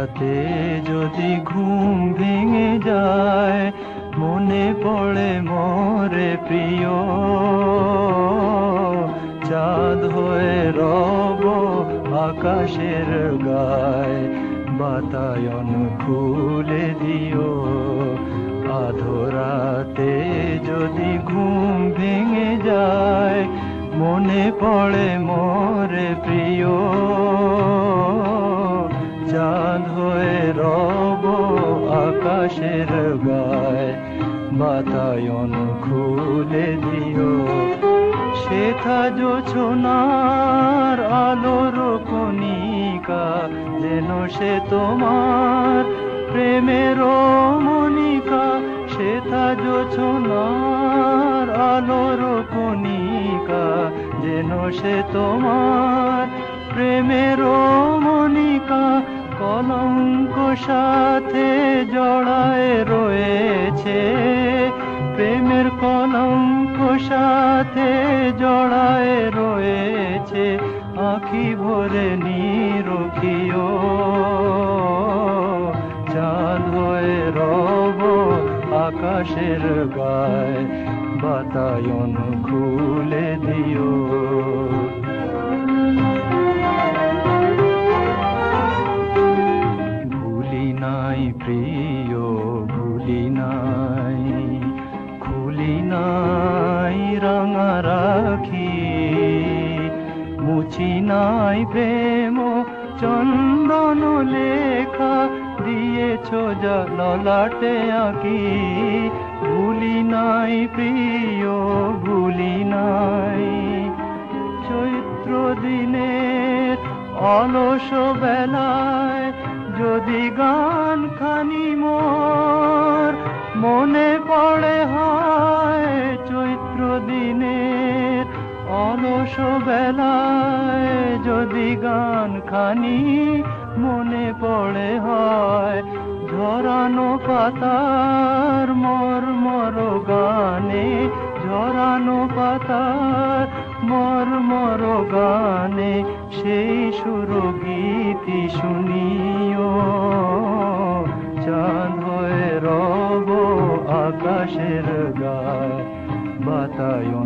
রাতে যদি ঘুম ভেঙে যায়, মনে পড়ে মোরে প্রিয়, চাঁদ হয়ে রব আকাশের গায়, বাতায়ন খুলে দিও। আধরাতে যদি ঘুম ভেঙে যায়, মনে পড়ে মোরে প্রিয়, চাঁদ হয়ে রব আকাশের গায়, বাতায়ন খুলে দিও। সেথা জোছনার আলোর কণিকা, যেন সে তোমার প্রেমের মনিকা। সেথা জোছনার আলোর কণিকা, যেন সে তোমার প্রেমের মনিকা। কলঙ্ক সাথে জড়ায় রয়েছে, প্রেমের কলঙ্ক সাথে জড়ায় রয়েছে। আঁখি ভরে নিরখিও, চাঁদ হয়ে রব আকাশের গায়, বাতায়ন খুলে দিও। ভুলি নাই প্রিয়, ভুলি নাই, খুলি নাই রাঙা রাখি, মুছি নাই প্রেম চন্দন লেখা, দিয়েছ যা ললাটে আঁকি। ভুলি নাই প্রিয়, ভুলি নাই, চৈত্র দিনের অলস বেলায় যদি গান খানি মোর মনে পড়ে হয়। চৈত্র দিনের অলস বেলায় যদি গান খানি মনে পড়ে হয়। ঝরানো পাতার মর্মর গানে, ঝরানো পাতার মর্মর গানে, সেই সুরগীতি শুনিও। চাঁদ হয়ে রব আকাশের গায়, বাতায়ন